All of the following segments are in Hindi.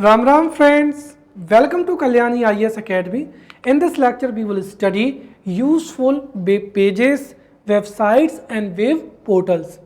Ram Ram friends, welcome to Kalyani IAS Academy. In this lecture we will study useful web pages, websites and web portals.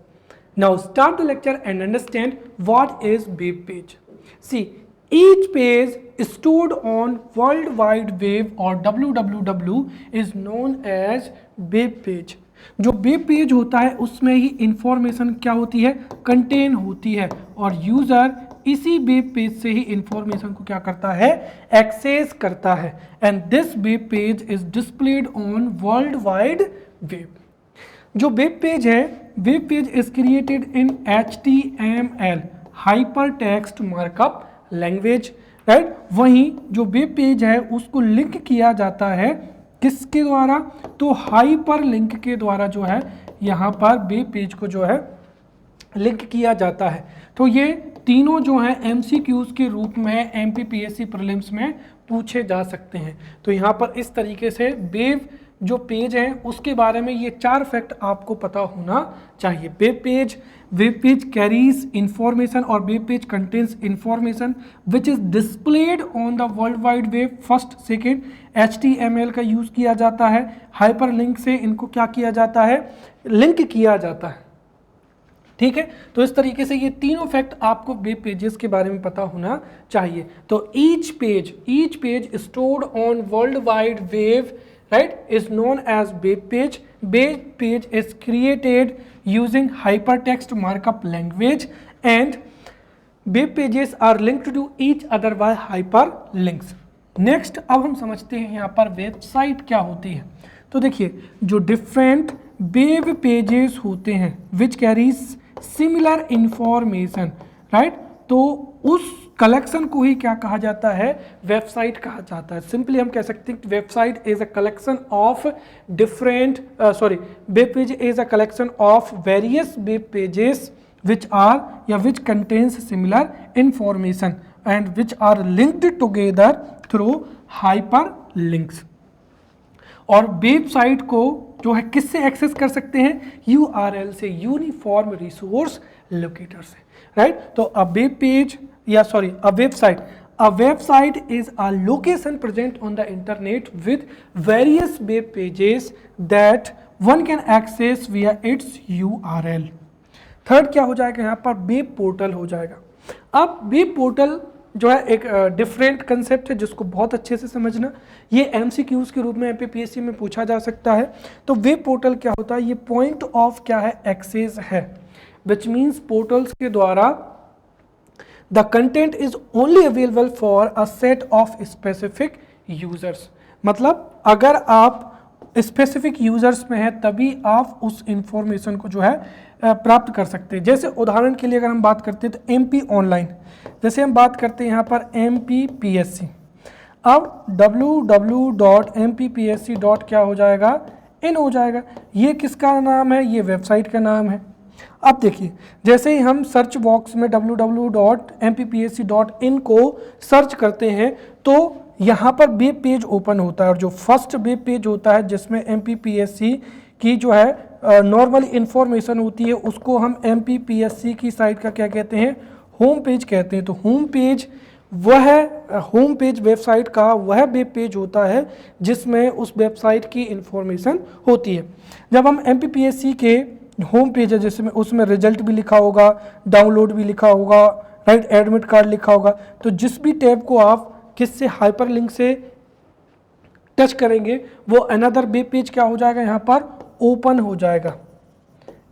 Now start the lecture and understand what is web page. See, each page stored on World Wide Web or WWW is known as web page. जो वेब पेज होता है उसमें ही इंफॉर्मेशन क्या होती है, कंटेन होती है और यूज़र इसी वेब पेज से ही इंफॉर्मेशन को क्या करता है, एक्सेस करता है. And this web page is displayed on world wide web. जो वेब पेज है, web page is created in HTML hyper text markup language, right. वहीं जो वेब पेज है उसको लिंक किया जाता है किसके द्वारा, तो हाइपर लिंक के द्वारा जो है यहाँ पर वेब पेज को जो है लिंक किया जाता है. तो ये तीनों जो हैं MCQs के रूप में MPPSC प्रीलिम्स में पूछे जा सकते हैं. तो यहाँ पर इस तरीके से वेब जो पेज है उसके बारे में ये 4 फैक्ट आपको पता होना चाहिए. वेब पेज कैरीज इंफॉर्मेशन और web page contains information which is displayed on the world wide web. First second HTML का यूज़ किया जाता है, हाइपर लिंक से इनको क्या किया जाता है, लिंक किया जाता है. ठीक है, तो इस तरीके से ये तीनों फैक्ट आपको वेब पेजेस के बारे में पता होना चाहिए. तो each page stored on world wide web, right, is known as web page. Web page is created using hypertext markup language and web pages are linked to each other by hyperlinks. Next, अब हम समझते हैं यहाँ पर वेबसाइट क्या होती है. तो देखिए, जो डिफरेंट वेब पेजेस होते हैं which carries similar information, right, तो उस कलेक्शन को ही क्या कहा जाता है, वेबसाइट कहा जाता है. सिंपली हम कह सकते हैं कि website is a collection of different web page is a collection of various web pages which are या which contains similar information and which are linked together through hyperlinks. और वेबसाइट को जो है किससे एक्सेस कर सकते हैं, URL से, यूनिफॉर्म रिसोर्स लोकेटर से, राइट. तो अ website is a location present on the internet with various web pages that one can access via its URL. Third क्या हो जाएगा यहाँ पर, वेब पोर्टल हो जाएगा. अब वेब पोर्टल जो है एक डिफरेंट कंसेप्ट है जिसको बहुत अच्छे से समझना. ये MCQs के रूप में MPPSC में पूछा जा सकता है. तो वेब पोर्टल क्या होता है, ये पॉइंट ऑफ क्या है, एक्सेस है, विच मीन्स पोर्टल्स के द्वारा the content is only available for a set of specific users. मतलब अगर आप स्पेसिफिक यूजर्स में है तभी आप उस इंफॉर्मेशन को जो है प्राप्त कर सकते हैं. जैसे उदाहरण के लिए अगर हम बात करते हैं तो MP ऑनलाइन, जैसे हम बात करते हैं यहाँ पर MPPSC. अब www.mppsc. क्या हो जाएगा, इन हो जाएगा. ये किसका नाम है, ये वेबसाइट का नाम है. अब देखिए, जैसे ही हम सर्च बॉक्स में www.mppsc.in को सर्च करते हैं तो यहाँ पर वेब पेज ओपन होता है और जो फर्स्ट वेब पेज होता है जिसमें MPPSC की जो है नॉर्मल इंफॉर्मेशन होती है उसको हम MPPSC की साइट का क्या कहते हैं, होम पेज कहते हैं. तो होम पेज वेबसाइट का वह वेब पेज होता है जिसमें उस वेबसाइट की इंफॉर्मेशन होती है. जब हम MPPSC के होम पेज है जिसमें उसमें रिजल्ट भी लिखा होगा, डाउनलोड भी लिखा होगा, राइट, एडमिट कार्ड लिखा होगा. तो जिस भी टैब को आप किससे हाइपर लिंक से टच करेंगे वो अनदर वेब पेज क्या हो जाएगा, यहाँ पर ओपन हो जाएगा.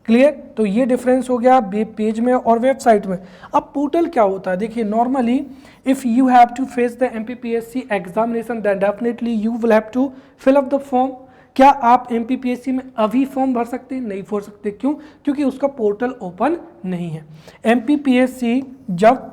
क्लियर. तो ये डिफरेंस हो गया वेब पेज में और वेबसाइट में. अब पोर्टल क्या होता है, देखिए, normally if you have to face the MPPSC examination then definitely you will have to fill up the form. क्या आप MPPSC में अभी फॉर्म भर सकते हैं, नहीं भर सकते. क्यों, क्योंकि उसका पोर्टल ओपन नहीं है. MPPSC जब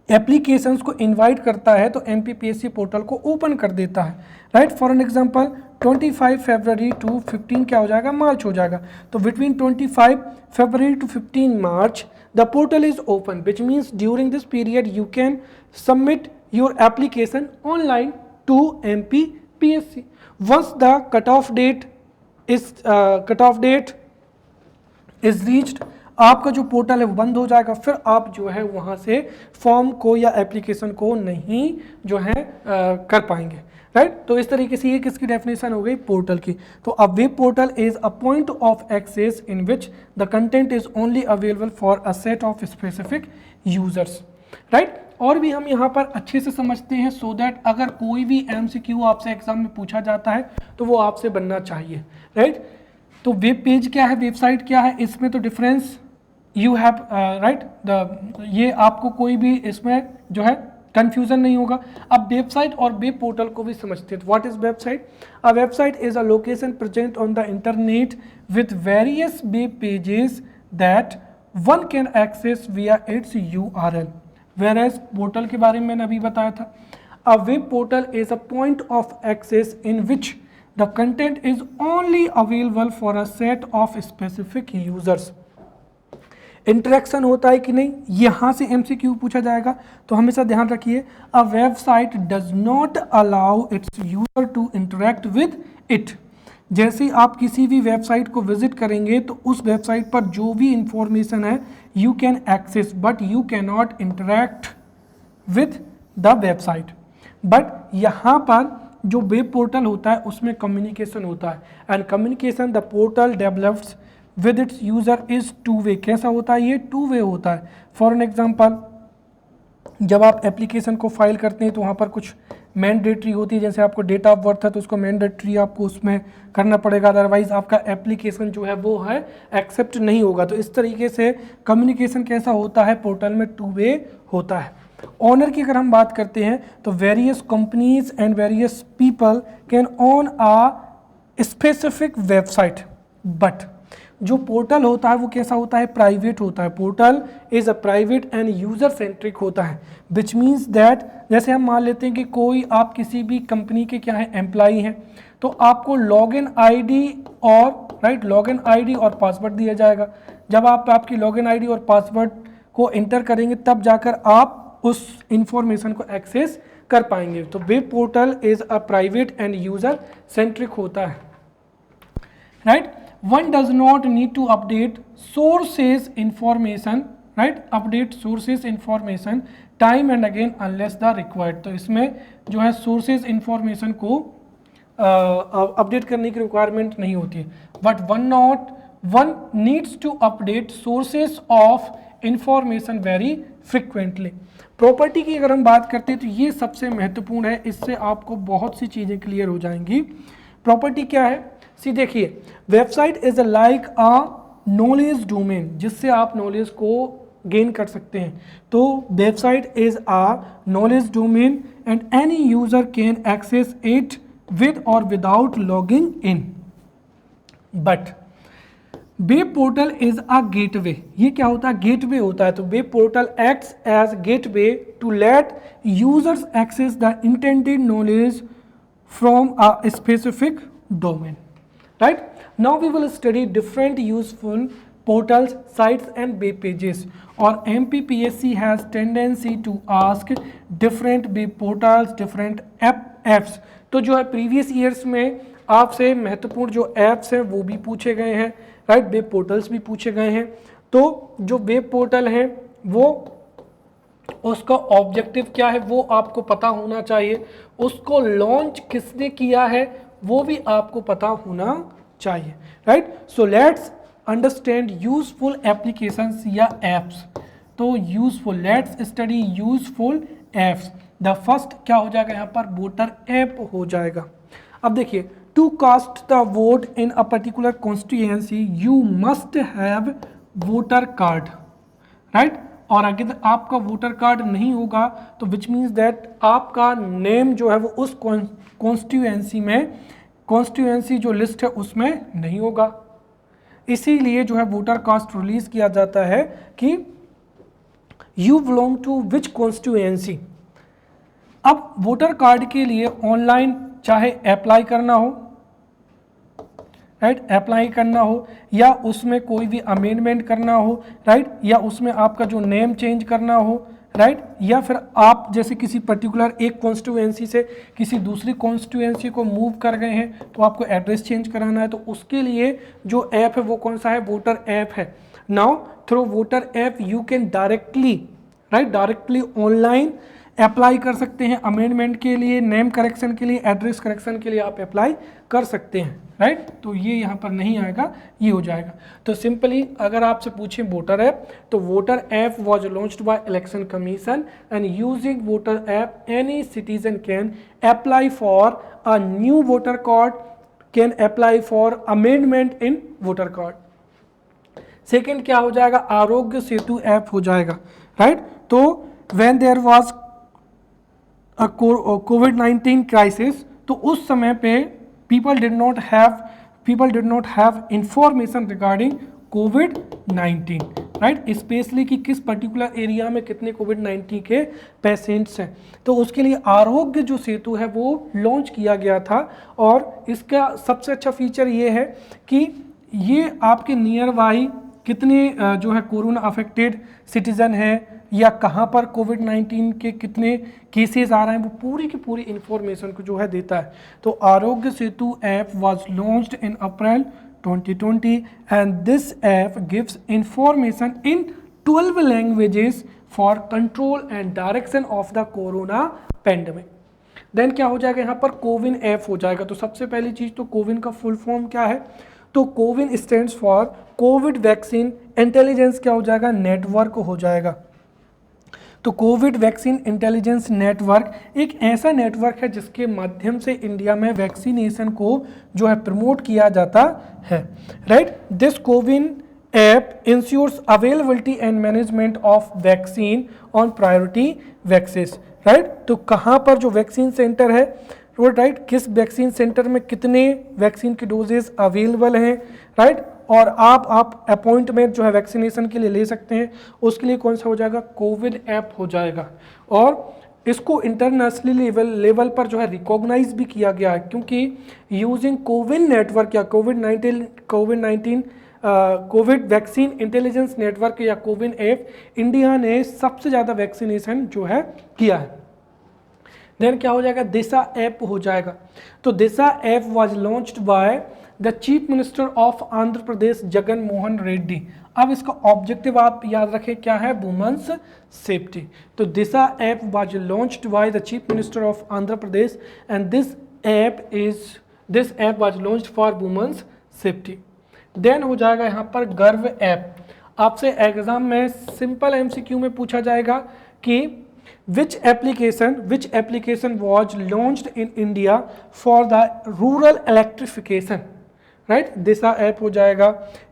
एप्लीकेशंस को इनवाइट करता है तो MPPSC पोर्टल को ओपन कर देता है, right. For an example 25 February to 15 क्या हो जाएगा, मार्च हो जाएगा. तो between 25 February to 15 March the portal is open which means during this period you can submit your application online to MPPSC. Once the cutoff date is reached, आपका जो पोर्टल है वो बंद हो जाएगा, फिर आप जो है वहाँ से फॉर्म को या एप्लीकेशन को नहीं जो है कर पाएंगे, राइट। तो इस तरीके से ये किसकी डेफिनेशन हो गई, पोर्टल की। तो a web portal is a point of access in which the content is only available for a set of specific users, right. और भी हम यहाँ पर अच्छे से समझते हैं सो दैट अगर कोई भी MCQ आपसे एग्जाम में पूछा जाता है तो वो आपसे बनना चाहिए, राइट। तो वेब पेज क्या है, वेबसाइट क्या है, इसमें तो difference you have right the, ये आपको कोई भी इसमें जो है कंफ्यूजन नहीं होगा। अब वेबसाइट और वेब पोर्टल को भी समझते हैं। What is website? A website is a location present on the internet with various web pages that one can access via its URL। Whereas portal के बारे में मैंने अभी बताया था, a web portal is a point of access in which the content is only available for a set of specific users। Interaction होता है कि नहीं, यहाँ से MCQ पूछा जाएगा, तो हमेशा ध्यान रखिए, a website does not allow its user to interact with it। जैसे आप किसी भी वेबसाइट को विजिट करेंगे तो उस वेबसाइट पर जो भी इंफॉर्मेशन है you can access but you can not interact with the website. But यहाँ पर जो वेब पोर्टल होता है उसमें कम्युनिकेशन होता है, and communication the portal develops with its user is two way. कैसा होता है ये? टू वे होता है। फॉर एन एग्जाम्पल, जब आप एप्लीकेशन को फाइल करते हैं तो वहाँ पर कुछ मैंडेटरी होती है, जैसे आपको डेट ऑफ बर्थ है तो उसको मैंडेटरी आपको उसमें करना पड़ेगा, अदरवाइज आपका एप्लीकेशन जो है वो है एक्सेप्ट नहीं होगा। तो इस तरीके से कम्युनिकेशन कैसा होता है, पोर्टल में टू वे होता है। ऑनर की अगर हम बात करते हैं तो various companies and various people can on a specific website, but जो पोर्टल होता है वो कैसा होता है, प्राइवेट होता है। Portal is a private and user centric होता है, विच मीन्स दैट जैसे हम मान लेते हैं कि कोई आप किसी भी कंपनी के क्या है एम्प्लॉई हैं, तो आपको लॉगिन आईडी और राइट लॉगिन आईडी और पासवर्ड दिया जाएगा। जब आप आपकी लॉगिन आईडी और पासवर्ड को एंटर करेंगे तब जाकर आप उस इंफॉर्मेशन को एक्सेस कर पाएंगे। तो web portal is a private and user centric होता है, right. One does not need to update sources information, right? Update sources information time and again unless the required। तो इसमें जो है sources information को अपडेट करने की रिक्वायरमेंट नहीं होती है, but one needs to update sources of information very frequently। Property की अगर हम बात करते हैं तो ये सबसे महत्वपूर्ण है, इससे आपको बहुत सी चीज़ें क्लियर हो जाएंगी। प्रॉपर्टी क्या है? सी देखिए, website is like a knowledge domain, जिससे आप नॉलेज को गेन कर सकते हैं। तो website is a knowledge domain and any user can access it with or without logging in. But web portal is a gateway. ये क्या होता है? गेटवे होता है। तो web portal acts as gateway to let users access the intended knowledge from a specific domain, right? Now we will study different useful portals, sites and web pages। और MPPSC has tendency to ask different web portals, different apps। तो जो है प्रीवियस ईयर्स में आपसे महत्वपूर्ण जो एप्स हैं वो भी पूछे गए हैं, राइट। वेब पोर्टल्स भी पूछे गए हैं। तो जो वेब पोर्टल है वो उसका ऑब्जेक्टिव क्या है वो आपको पता होना चाहिए, उसको लॉन्च किसने किया है वो भी आपको पता होना चाहिए, right. So let's understand useful applications या एप्स। तो useful, let's study useful apps. The first क्या हो जाएगा यहाँ पर? वोटर ऐप हो जाएगा। अब देखिए, to cast the vote in a particular constituency you must have voter card, right. और अगर आपका वोटर कार्ड नहीं होगा तो विच मीन्स दैट आपका नेम जो है वो उस कॉन्स्टिट्यूएंसी में, कॉन्स्टिट्यूएंसी जो लिस्ट है उसमें नहीं होगा। इसीलिए जो है वोटर कास्ट रिलीज किया जाता है कि you belong to which constituency. अब वोटर कार्ड के लिए ऑनलाइन चाहे अप्लाई करना हो, राइट, अप्लाई करना हो या उसमें कोई भी अमेंडमेंट करना हो, राइट, या उसमें आपका जो नेम चेंज करना हो, राइट, या फिर आप जैसे किसी पर्टिकुलर एक कॉन्स्टिट्यूएंसी से किसी दूसरी कॉन्स्टिट्यूएंसी को मूव कर गए हैं तो आपको एड्रेस चेंज कराना है, तो उसके लिए जो ऐप है वो कौन सा है? वोटर ऐप है। Now through voter app you can directly online apply कर सकते हैं अमेंडमेंट के लिए, नेम करेक्शन के लिए, एड्रेस करेक्शन के लिए आप अप्लाई कर सकते हैं, राइट। तो ये यहाँ पर नहीं आएगा, ये हो जाएगा। तो सिंपली अगर आपसे पूछें वोटर ऐप, तो voter app was launched by election commission and using voter app any citizen can apply for a new voter card, can apply for amendment in voter card. Second क्या हो जाएगा, आरोग्य सेतु ऐप हो जाएगा, राइट। तो व्हेन देयर वाज कोविड-19 क्राइसिस, तो उस समय पे people did not have information regarding covid, right, specially कि किस पर्टिकुलर एरिया में कितने कोविड-19 के पेशेंट्स हैं। तो उसके लिए आरोग्य जो सेतु है वो लॉन्च किया गया था, और इसका सबसे अच्छा फीचर ये है कि ये आपके नियर बाई कितने जो है कोरोना अफेक्टेड सिटीजन है, या कहाँ पर कोविड-19 के कितने केसेस आ रहे हैं, वो पूरी की पूरी इंफॉर्मेशन को जो है देता है। तो Aarogya Setu app was launched in April 2020 and this app gives information in 12 languages for control and direction of the corona pandemic. Then क्या हो जाएगा, यहाँ पर कोविन ऐप हो जाएगा। तो सबसे पहली चीज़ तो कोविन का फुल फॉर्म क्या है, तो CoWIN stands for Covid vaccine intelligence क्या हो जाएगा, नेटवर्क हो जाएगा। तो कोविड वैक्सीन इंटेलिजेंस नेटवर्क एक ऐसा नेटवर्क है जिसके माध्यम से इंडिया में वैक्सीनेशन को जो है प्रमोट किया जाता है, right. This CoWIN app ensures availability and management of vaccine on priority basis, right. तो कहाँ पर जो वैक्सीन सेंटर है, राइट, किस वैक्सीन सेंटर में कितने वैक्सीन के डोजेस अवेलेबल हैं, राइट, और आप अपॉइंटमेंट जो है वैक्सीनेशन के लिए ले सकते हैं, उसके लिए कौन सा हो जाएगा, कोविन ऐप हो जाएगा। और इसको इंटरनेशनली लेवल पर जो है रिकॉग्नाइज भी किया गया है, क्योंकि यूजिंग कोविन नेटवर्क या कोविड वैक्सीन इंटेलिजेंस नेटवर्क या कोविन ऐप, इंडिया ने सबसे ज़्यादा वैक्सीनेशन जो है किया है। देन क्या हो जाएगा, दिशा ऐप हो जाएगा। तो Disha app was launched by the chief minister of Andhra Pradesh Jagan Mohan Reddy. अब इसका ऑब्जेक्टिव आप याद रखें क्या है, वुमेन्स सेफ्टी। तो Disha app was launched by the chief minister of Andhra Pradesh and this app was launched for women's safety. Then हो जाएगा यहाँ पर गर्व ऐप। आपसे एग्जाम में सिंपल एमसीक्यू में पूछा जाएगा कि which application was launched in India for the rural electrification, right. Disha app हो जाएगा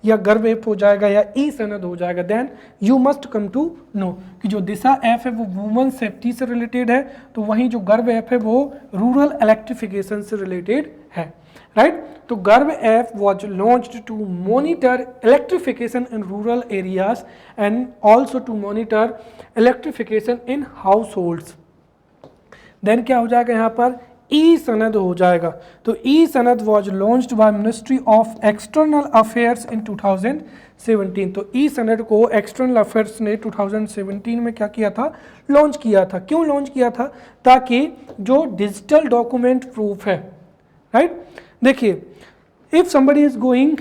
या गर्व ऐप हो जाएगा या ई सनद हो जाएगा। Then you must come to know कि जो दिशा ऐप है वो वुमेन सेफ्टी से रिलेटेड है, तो वहीं जो गर्व ऐप है वो रूरल इलेक्ट्रिफिकेशन से रिलेटेड है, राइट। तो GARV app was launched to monitor electrification in rural areas and also to monitor electrification in household. Then क्या हो जाएगा यहाँ पर, ई सनद हो जाएगा। तो ई Sanad was launched by ministry of external affairs in 2017। तो ई सनद को एक्सटर्नल अफेयर्स ने 2017 में क्या किया था, लॉन्च किया था। क्यों लॉन्च किया था, ताकि जो डिजिटल डॉक्यूमेंट प्रूफ है, राइट। देखिए, if somebody is going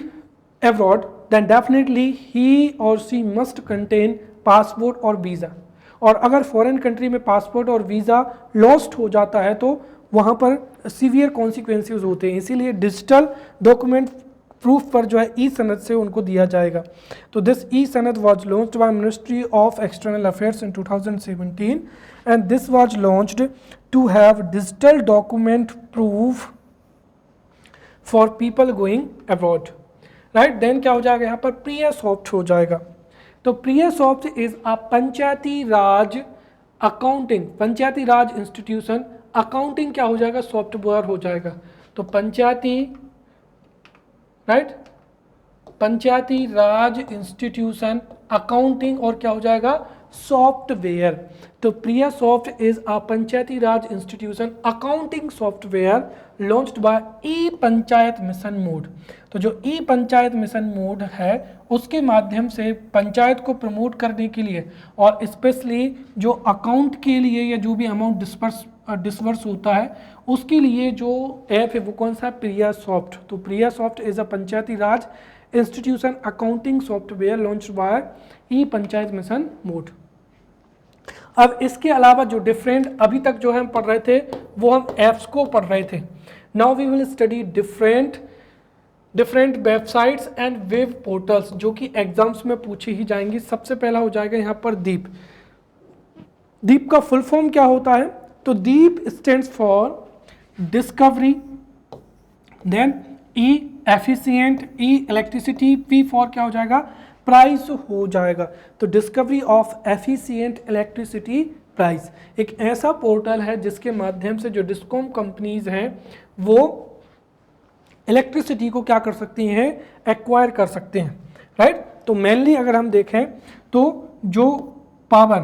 abroad then definitely he और सी मस्ट कंटेन पासपोर्ट और वीज़ा, और अगर फॉरेन कंट्री में पासपोर्ट और वीज़ा लॉस्ट हो जाता है तो वहाँ पर सीवियर कॉन्सिक्वेंसेस होते हैं, इसीलिए डिजिटल डॉक्यूमेंट प्रूफ पर जो है ई सनद से उनको दिया जाएगा। तो this e Sanad was launched by ministry of external affairs in 2017 and this was launched to have digital document proof for people going abroad, right. Then क्या हो जाएगा यहाँ पर, प्रिया सॉफ्ट हो जाएगा। तो PRIA soft is a panchayati raj accounting, panchayati raj institution, accounting क्या हो जाएगा, सॉफ्टवेयर हो जाएगा। तो panchayati, right, panchayati raj institution accounting और क्या हो जाएगा, सॉफ्टवेयर। तो PRIA soft is a panchayati raj institution accounting software launched by e panchayat mission mode. तो जो ई पंचायत मिशन मोड है उसके माध्यम से पंचायत को प्रमोट करने के लिए और स्पेशली जो अकाउंट के लिए या जो भी अमाउंट डिस्वर्स होता है उसके लिए जो ऐप है वो कौन सा है, प्रिया सॉफ्ट। तो PRIA soft is a panchayati raj institution accounting software launch by e panchayat mission mode. अब इसके अलावा जो डिफरेंट अभी तक जो हम पढ़ रहे थे वो हम ऐप्स को पढ़ रहे थे। Now we will study different websites and web portals जो कि एग्जाम्स में पूछी ही जाएंगी। सबसे पहला हो जाएगा यहाँ पर दीप। दीप का फुल फॉर्म क्या होता है? तो DEEP stands for discovery, then e efficient, e electricity, p for क्या हो जाएगा? प्राइस हो जाएगा। तो discovery of efficient electricity price एक ऐसा पोर्टल है जिसके माध्यम से जो डिस्कॉम कंपनीज हैं वो इलेक्ट्रिसिटी को क्या कर सकती हैं? एक्वायर कर सकते हैं, राइट। तो मेनली अगर हम देखें तो जो पावर,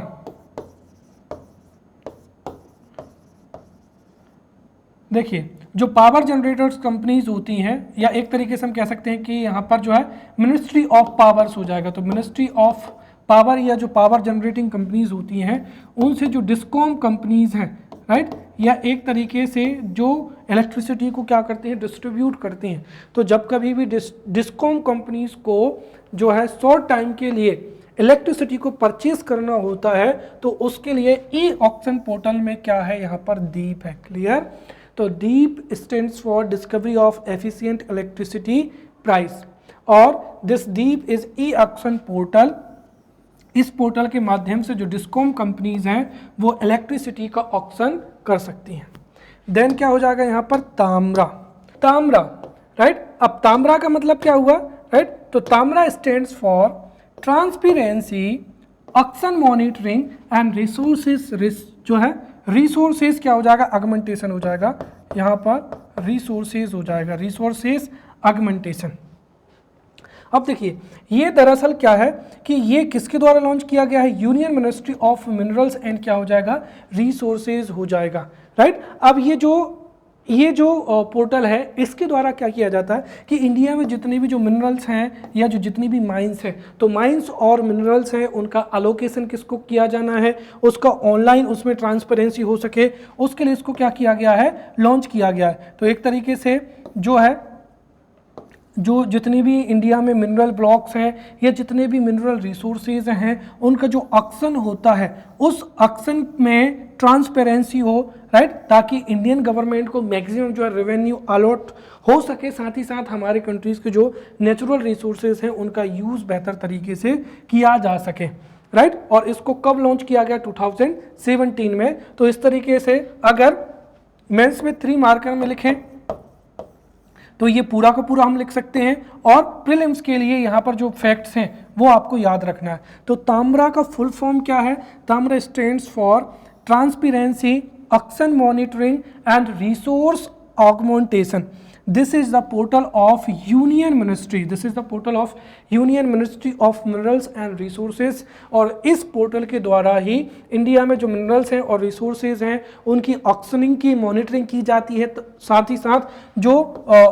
देखिए जो पावर जनरेटर्स कंपनीज होती हैं, या एक तरीके से हम कह सकते हैं कि यहाँ पर जो है मिनिस्ट्री ऑफ पावर्स हो जाएगा। तो मिनिस्ट्री ऑफ पावर या जो पावर जनरेटिंग कंपनीज होती हैं उनसे जो डिस्कॉम कंपनीज हैं, राइट, या एक तरीके से जो इलेक्ट्रिसिटी को क्या करती हैं? डिस्ट्रीब्यूट करती हैं। तो जब कभी भी डिस्कॉम कंपनीज को जो है शॉर्ट टाइम के लिए इलेक्ट्रिसिटी को परचेज करना होता है तो उसके लिए ई ऑक्शन पोर्टल में क्या है? यहाँ पर दीप है। क्लियर? तो DEEP stands for discovery of efficient electricity price, और this DEEP is e auction portal. इस पोर्टल के माध्यम से जो डिस्कॉम कंपनीज हैं वो इलेक्ट्रिसिटी का ऑक्शन कर सकती हैं। देन क्या हो जाएगा यहाँ पर? ताम्रा। ताम्रा, राइट। अब ताम्रा का मतलब क्या हुआ? राइट, तो Tamra stands for transparency, auction monitoring and resources, जो है रिसोर्सेज क्या हो जाएगा? अगमेंटेशन हो जाएगा। यहाँ पर रिसोर्सेज हो जाएगा, रिसोर्सेज अगमेंटेशन। अब देखिए ये दरअसल क्या है कि ये किसके द्वारा लॉन्च किया गया है? Union ministry of minerals and क्या हो जाएगा? रिसोर्सेज हो जाएगा, राइट। अब ये जो पोर्टल है इसके द्वारा क्या किया जाता है कि इंडिया में जितने भी जो मिनरल्स हैं या जो जितनी भी माइंस हैं, तो माइंस और मिनरल्स हैं उनका अलोकेशन किसको किया जाना है, उसका ऑनलाइन उसमें ट्रांसपेरेंसी हो सके, उसके लिए इसको क्या किया गया है? लॉन्च किया गया है। तो एक तरीके से जो है जो जितनी भी इंडिया में मिनरल ब्लॉक्स हैं या जितने भी मिनरल रिसोर्सेज हैं उनका जो ऑक्शन होता है उस ऑक्शन में ट्रांसपेरेंसी हो, राइट, ताकि इंडियन गवर्नमेंट को मैक्सिमम जो है रेवेन्यू अलॉट हो सके, साथ ही साथ हमारे कंट्रीज़ के जो नेचुरल रिसोर्सेज हैं उनका यूज़ बेहतर तरीके से किया जा सके, राइट। और इसको कब लॉन्च किया गया? 2017 में। तो इस तरीके से अगर मेंस में 3 मार्कर में लिखें तो ये पूरा का पूरा हम लिख सकते हैं, और प्रीलिम्स के लिए यहाँ पर जो फैक्ट्स हैं वो आपको याद रखना है। तो ताम्रा का फुल फॉर्म क्या है? Tamra stands for transparency, auction monitoring and resource augmentation. This is the portal of union ministry, this is the portal of union ministry of minerals and resources. और इस पोर्टल के द्वारा ही इंडिया में जो मिनरल्स हैं और रिसोर्सेज हैं उनकी ऑक्शनिंग की मॉनिटरिंग की जाती है, साथ ही साथ जो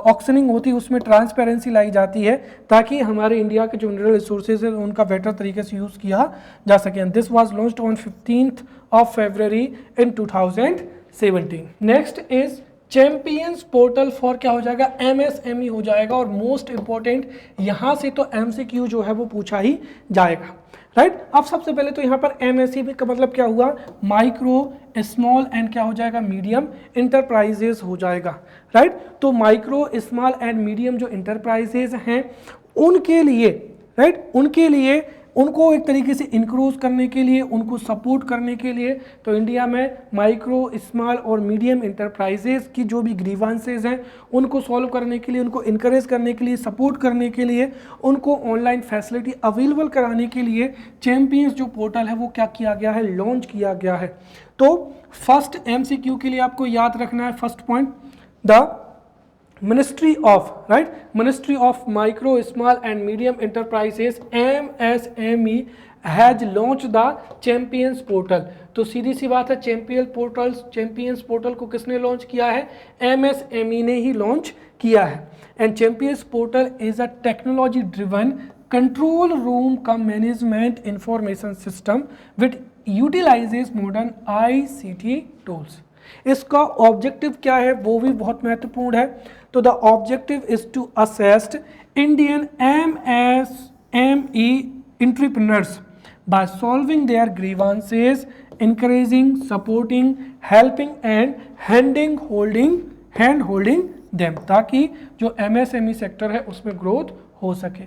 ऑक्शनिंग होती है उसमें ट्रांसपेरेंसी लाई जाती है ताकि हमारे इंडिया के जो मिनरल रिसोर्सेज हैं उनका बेटर तरीके से यूज़ किया जा सके। And this was launched on 15th of February in 2017। Next is champions portal for क्या हो जाएगा? MSME हो जाएगा। और मोस्ट इंपॉर्टेंट यहाँ से तो MCQ जो है वो पूछा ही जाएगा, राइट। अब सबसे पहले तो यहाँ पर MSME का मतलब क्या हुआ? माइक्रो, स्मॉल एंड क्या हो जाएगा? मीडियम इंटरप्राइजेज हो जाएगा, राइट। तो माइक्रो, स्मॉल एंड मीडियम जो इंटरप्राइजेज हैं उनके लिए, राइट, उनके लिए उनको एक तरीके से इंक्रोज करने के लिए, उनको सपोर्ट करने के लिए, तो इंडिया में माइक्रो, स्मॉल और मीडियम इंटरप्राइजेज की जो भी ग्रीवांसेज हैं उनको सॉल्व करने के लिए, उनको इनकरेज करने के लिए, सपोर्ट करने के लिए, उनको ऑनलाइन फैसिलिटी अवेलेबल कराने के लिए चैंपियंस जो पोर्टल है वो क्या किया गया है? लॉन्च किया गया है। तो फर्स्ट MCQ के लिए आपको याद रखना है, first point, the Ministry of, right, Ministry of Micro, Small and Medium Enterprises MSME has launched the Champions Portal। तो सीधी सी बात है, चैंपियंस पोर्टल को किसने लॉन्च किया है? MSME ने ही लॉन्च किया है। And Champions portal is a technology driven control room cum management information system which utilizes modern ICT tools. इसका ऑब्जेक्टिव क्या है वो भी बहुत महत्वपूर्ण है। So the objective is to assist Indian MSME entrepreneurs by solving their grievances, encouraging, supporting, helping and hand holding them, ताकि जो MSME सेक्टर है उसमें ग्रोथ हो सके।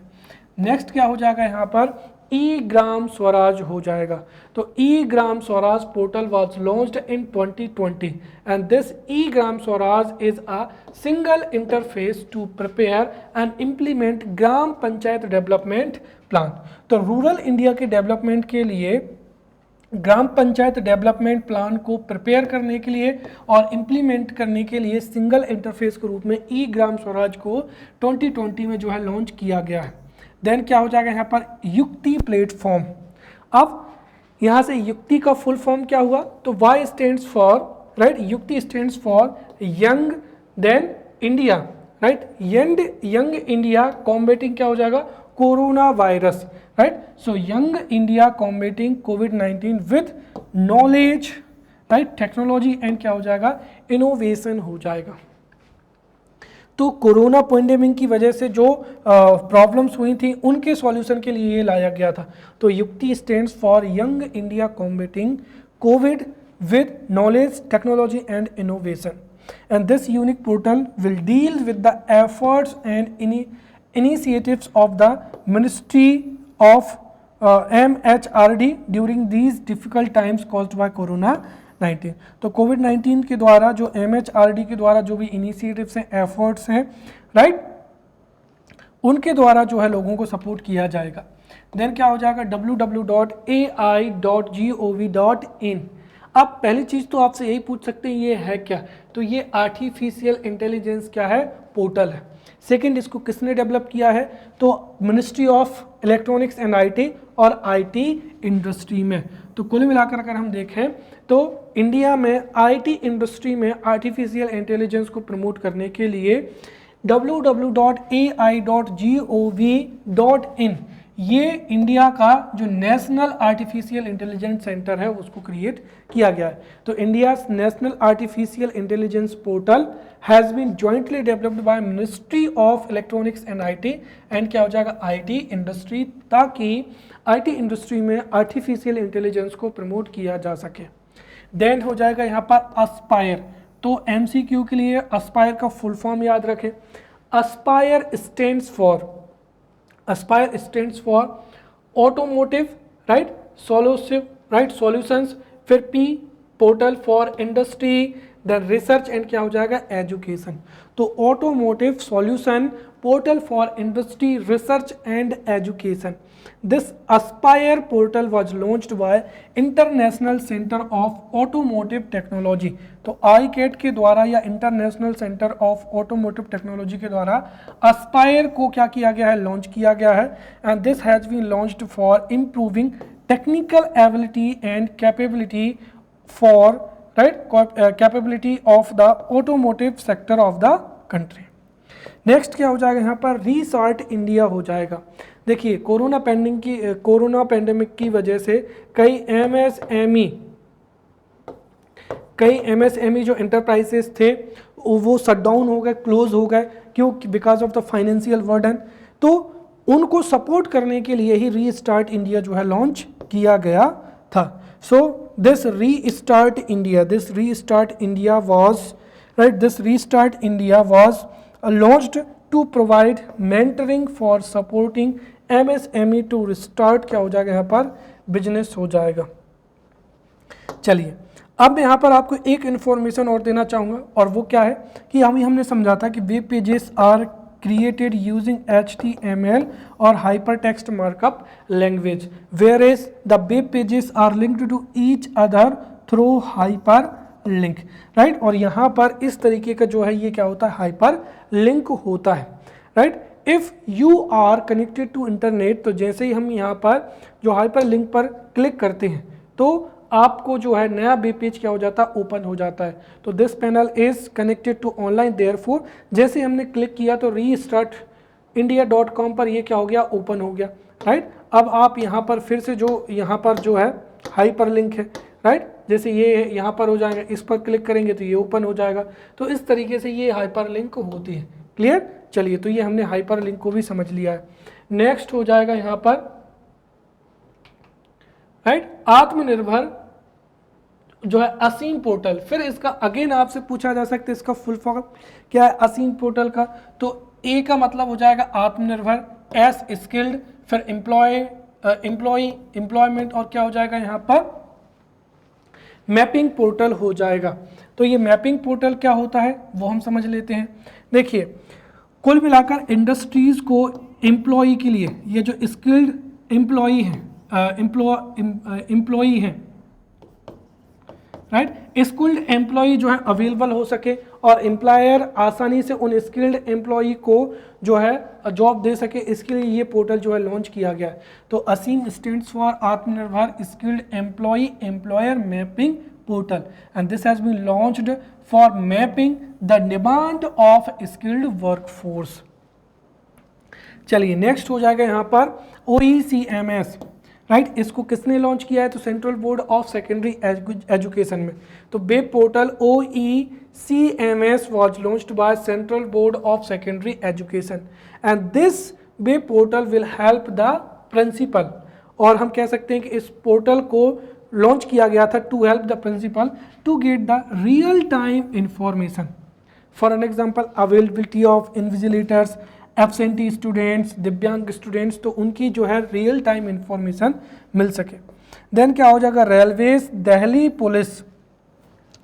नेक्स्ट क्या हो जाएगा यहाँ पर, ई ग्राम स्वराज हो जाएगा। तो e Gram Swaraj portal was launched in 2020 and this e Gram Swaraj is a single interface to prepare and implement gram panchayat development plan. तो रूरल इंडिया के डेवलपमेंट के लिए ग्राम पंचायत डेवलपमेंट प्लान को प्रिपेयर करने के लिए और इम्प्लीमेंट करने के लिए सिंगल इंटरफेस के रूप में ई ग्राम स्वराज को 2020 में जो है लॉन्च किया गया है। देन क्या हो जाएगा यहाँ पर, युक्ति प्लेटफॉर्म। अब यहाँ से युक्ति का फुल फॉर्म क्या हुआ, तो Y stands for, right, YUKTI stands for young then India, right, young India combating क्या हो जाएगा, corona virus, right. So young India combating कोविड-19 with knowledge, right, technology and क्या हो जाएगा, इनोवेशन हो जाएगा। तो कोरोना पेंडेमिक की वजह से जो प्रॉब्लम्स हुई थी उनके सॉल्यूशन के लिए ये लाया गया था। तो युक्ति stands for young India combating Covid with knowledge, technology and innovation, and this unique portal will deal with the efforts and initiatives of the Ministry of MHRD during these difficult times caused by Corona-19। तो कोविड-19 के द्वारा जो MHRD के द्वारा जो भी इनिशिएटिव्स हैं, एफर्ट्स हैं, राइट, उनके द्वारा जो है लोगों को सपोर्ट किया जाएगा। देन क्या हो जाएगा, www.ai.gov.in। अब पहली चीज़ तो आपसे यही पूछ सकते हैं ये है क्या, तो ये आर्टिफिशियल इंटेलिजेंस क्या है, पोर्टल है। सेकंड, इसको किसने डेवलप किया है, तो ministry of electronics and IT और आईटी इंडस्ट्री में। तो कुल मिलाकर अगर हम देखें तो इंडिया में आईटी इंडस्ट्री में आर्टिफिशियल इंटेलिजेंस को प्रमोट करने के लिए www.ai.gov.in ये इंडिया का जो नेशनल आर्टिफिशियल इंटेलिजेंस सेंटर है उसको क्रिएट किया गया है। तो India national artificial intelligence portal has been jointly developed by ministry of electronics and IT एंड क्या हो जाएगा, आईटी इंडस्ट्री, ताकि आईटी इंडस्ट्री में आर्टिफिशियल इंटेलिजेंस को प्रमोट किया जा सके। देन हो जाएगा यहाँ पर अस्पायर। तो एमसीक्यू के लिए अस्पायर का फुल फॉर्म याद रखें। ASPIRE stands for automotive, right, solutions, फिर p portal for industry, then research and क्या हो जाएगा, एजुकेशन। तो automotive solution, portal for industry, research and education. This ASPIRE portal was launched by international centre of automotive technology. तो आईकेट के द्वारा या international centre of automotive technology के द्वारा अस्पायर को क्या किया गया है, लॉन्च किया गया है। And this has been launched for improving technical ability and capability for, right, capability of the automotive sector of the country. Next क्या हो जाएगा यहाँ पर, रीस्टार्ट इंडिया हो जाएगा। देखिए कोरोना पेंडेमिक की वजह से कई एमएसएमई जो एंटरप्राइजेस थे वो शट डाउन हो गए, क्लोज हो गए, क्यों, because of the financial burden. तो उनको सपोर्ट करने के लिए ही रीस्टार्ट इंडिया जो है लॉन्च किया गया था। So this restart India was launched to provide mentoring for supporting MSME to restart क्या हो जाएगा यहाँ पर, बिजनेस हो जाएगा। चलिए अब मैं यहाँ पर आपको एक इन्फॉर्मेशन और देना चाहूँगा, और वो क्या है कि हमने समझा था कि web pages are created using HTML or hypertext markup language, whereas the web pages are linked to each other through hyperlink, right। और यहाँ पर इस तरीके का जो है ये क्या होता है, हाइपर लिंक होता है, राइट। If you are connected to internet, तो जैसे ही हम यहाँ पर जो हाइपर लिंक पर क्लिक करते हैं तो आपको जो है नया वेब पेज क्या हो जाता है, ओपन हो जाता है। तो this panel is connected to online, therefore जैसे हमने क्लिक किया तो restartindia.com पर ये क्या हो गया, ओपन हो गया, राइट। अब आप यहाँ पर फिर से जो यहाँ पर जो है हाइपर लिंक है, राइट, जैसे ये यहाँ पर हो जाएगा, इस पर क्लिक करेंगे तो ये ओपन हो जाएगा। तो इस तरीके से ये हाइपरलिंक होती है। क्लियर? चलिए, तो ये हमने हाइपरलिंक को भी समझ लिया है। नेक्स्ट हो जाएगा यहाँ पर, राइट, आत्मनिर्भर जो है असीम पोर्टल। फिर इसका अगेन आपसे पूछा जा सकता है इसका फुल फॉर्म क्या है असीम पोर्टल का। तो ए का मतलब हो जाएगा आत्मनिर्भर, एस स्किल्ड, फिर एम्प्लॉयमेंट, और क्या हो जाएगा यहाँ पर मैपिंग पोर्टल हो जाएगा। तो ये मैपिंग पोर्टल क्या होता है वो हम समझ लेते हैं। देखिए, कुल मिलाकर इंडस्ट्रीज को एम्प्लॉय के लिए ये जो स्किल्ड एम्प्लॉई हैं, एम्प्लॉई हैं, राइट, स्किल्ड एम्प्लॉई जो है अवेलेबल हो सके और एम्प्लॉयर आसानी से उन स्किल्ड एम्प्लॉई को जो है जॉब दे सके, इसके लिए ये पोर्टल जो है लॉन्च किया गया है। तो ASEEM stands for Aatmanirbhar skilled employee employer mapping portal and this has been launched for mapping the demand of skilled workforce. चलिए, नेक्स्ट हो जाएगा यहाँ पर OECMS, राइट, इसको किसने लॉन्च किया है? तो central board of secondary education में। तो web portal OECMS was launched by Central Board of Secondary Education and this web portal will help the principal, और हम कह सकते हैं कि इस पोर्टल को लॉन्च किया गया था to help the principal to get the real time information. For an example, availability of invigilators, absentee students, divyang students, तो उनकी जो है रियल टाइम इंफॉर्मेशन मिल सके। देन क्या हो जाएगा railways Delhi police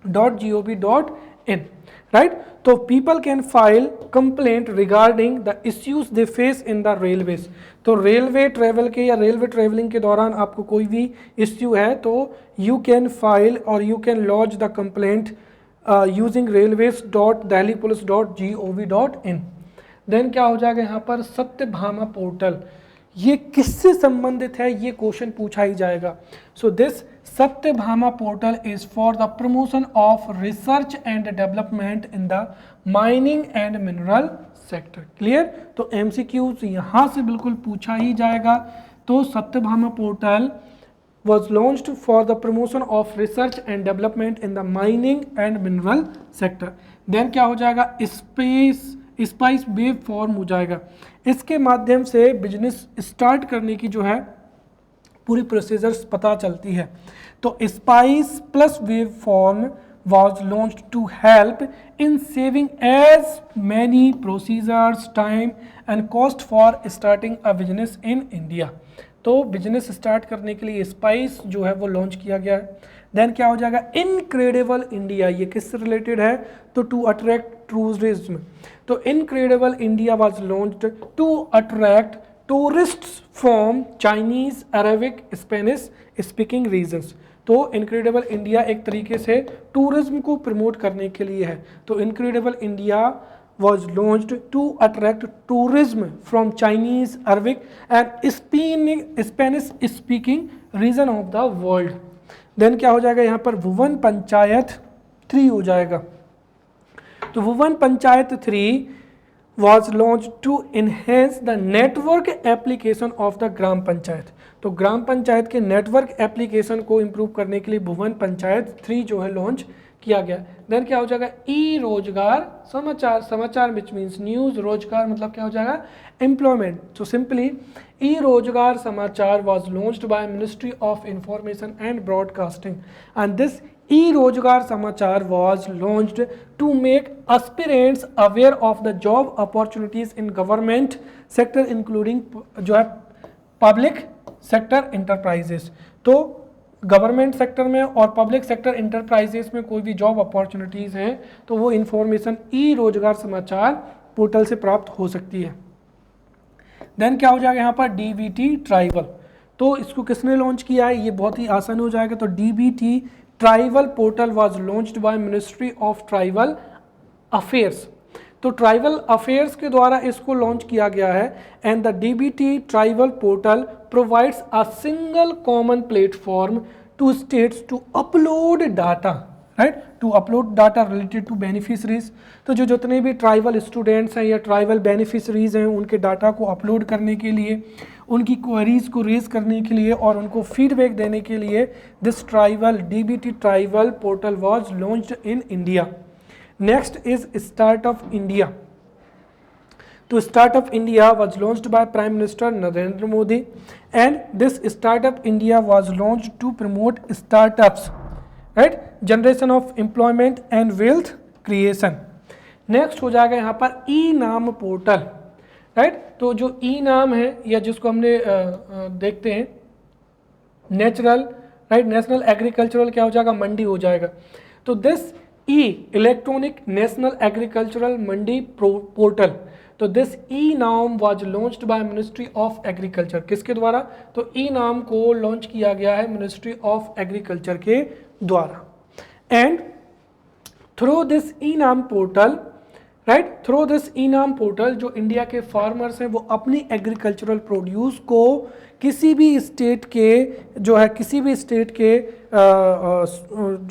.gov.in, right. तो people can file complaint regarding the issues they face in the railways. तो रेलवे ट्रेवल के या रेलवे ट्रेवलिंग के दौरान आपको कोई भी इश्यू है तो यू कैन फाइल और you can launch the complaint using railways.delhipolice.gov.in। Then क्या हो जाएगा यहाँ पर सत्यभामा पोर्टल, ये किससे संबंधित है ये क्वेश्चन पूछा ही जाएगा। So this Satyabhama portal is for the promotion of research and development in the mining and mineral sector. Clear? तो MCQs यहाँ से बिल्कुल पूछा ही जाएगा। तो Satyabhama portal was launched for the promotion of research and development in the mining and mineral sector। then क्या हो जाएगा स्पाइस वेब फॉर्म हो जाएगा। इसके माध्यम से बिजनेस स्टार्ट करने की जो है पूरी प्रोसीजर्स पता चलती है। तो spice plus web form was launched to help in saving as many procedures, time and cost for starting a business in India। तो बिजनेस स्टार्ट करने के लिए स्पाइस जो है वो लॉन्च किया गया है। देन क्या हो जाएगा इनक्रेडिबल इंडिया, ये किससे रिलेटेड है? तो टू अट्रैक्ट टूरिज्म। तो incredible India was launched to attract tourists from Chinese, Arabic, Spanish speaking regions. तो इनक्रेडिबल इंडिया एक तरीके से टूरिज्म को प्रमोट करने के लिए है। तो incredible India was launched to attract tourism from Chinese, Arabic and Spanish speaking region of the world। then क्या हो जाएगा यहाँ पर भुवन पंचायत 3 हो जाएगा। तो भुवन panchayat 3 was launched to enhance the network application of the ग्राम पंचायत। तो ग्राम पंचायत के नेटवर्क एप्लीकेशन को इम्प्रूव करने के लिए भुवन पंचायत 3 जो है लॉन्च किया गया। देन क्या हो जाएगा ई रोजगार समाचार, समाचार विच मीन्स न्यूज, रोजगार मतलब क्या हो जाएगा employment. So simply e Rozgar Samachar was launched by ministry of information and broadcasting and this e Rozgar Samachar was launched to make aspirants aware of the job opportunities in government sector including जो है पब्लिक सेक्टर इंटरप्राइजेस। तो गवर्नमेंट सेक्टर में और पब्लिक सेक्टर इंटरप्राइजेस में कोई भी जॉब अपॉर्चुनिटीज़ हैं तो वो इन्फॉर्मेशन ई रोजगार समाचार पोर्टल से प्राप्त हो सकती है। देन क्या हो जाएगा यहाँ पर DBT ट्राइबल। तो इसको किसने लॉन्च किया है? ये बहुत ही आसान हो जाएगा। तो DBT tribal portal was launched by ministry of tribal affairs. तो ट्राइबल अफेयर्स के द्वारा इसको लॉन्च किया गया है and the DBT tribal portal provides a single common platform to states to upload data, right, to upload data related to beneficiaries. तो जो जितने भी ट्राइबल स्टूडेंट्स हैं या ट्राइबल बेनिफिशरीज हैं उनके डाटा को अपलोड करने के लिए उनकी क्वेरीज को रेज करने के लिए और उनको फीडबैक देने के लिए this tribal DBT tribal portal was launched in India. Next is startup India. तो Startup India was launched by Prime Minister Narendra Modi, and this Startup India was launched to promote startups, right? Generation of employment and wealth creation. Next हो जाएगा यहाँ पर ई नाम पोर्टल, राइट? तो जो ई नाम है या जिसको हमने देखते हैं नेचुरल, राइट, नेशनल एग्रीकल्चरल क्या हो जाएगा, मंडी हो जाएगा। तो this E electronic national agricultural Mandi portal, तो दिस ई नाम was launched by ministry of agriculture. किसके द्वारा? तो ई नाम को लॉन्च किया गया है मिनिस्ट्री ऑफ एग्रीकल्चर के द्वारा। एंड थ्रू दिस ई नाम पोर्टल, राइट, थ्रू दिस ई नाम पोर्टल जो इंडिया के फार्मर्स हैं वो अपनी एग्रीकल्चरल प्रोड्यूस को किसी भी स्टेट के जो है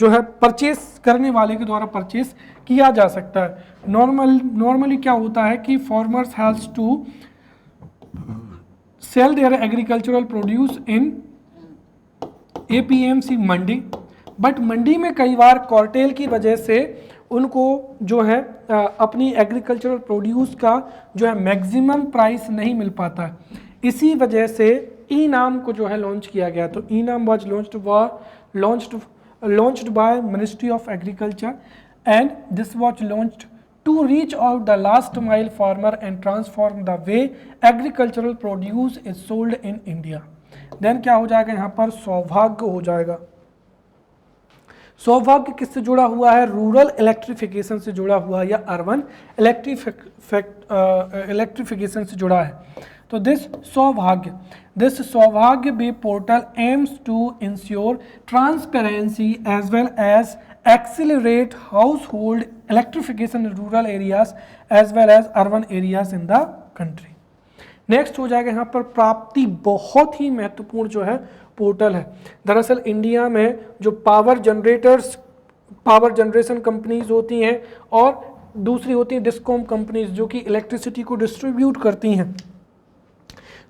जो है परचेस करने वाले के द्वारा परचेस किया जा सकता है। नॉर्मली क्या होता है कि farmers has to sell their agricultural produce in APMC mandi, but मंडी में कई बार कार्टेल की वजह से उनको जो है अपनी एग्रीकल्चरल प्रोड्यूस का जो है मैक्सिमम प्राइस नहीं मिल पाता है। इसी वजह से ई नाम को जो है लॉन्च किया गया। तो ई नाम was launched by Ministry of Agriculture, and this was launched to reach out the last mile farmer and transform the way agricultural produce is sold in India. Then क्या हो जाएगा यहाँ पर, सौभाग्य हो जाएगा। सौभाग्य किससे जुड़ा हुआ है? रूरल इलेक्ट्रिफिकेशन से जुड़ा हुआ है या अर्बन इलेक्ट्रिफिकेशन से जुड़ा है। तो this Saubhagya web portal aims to ensure transparency as well as accelerate household electrification in rural areas as well as urban areas in the country. Next हो जाएगा यहाँ पर प्राप्ति, बहुत ही महत्वपूर्ण जो है पोर्टल है। दरअसल इंडिया में जो पावर जनरेशन कंपनीज होती हैं और दूसरी होती हैं डिस्कॉम कंपनीज जो कि इलेक्ट्रिसिटी को डिस्ट्रीब्यूट करती हैं।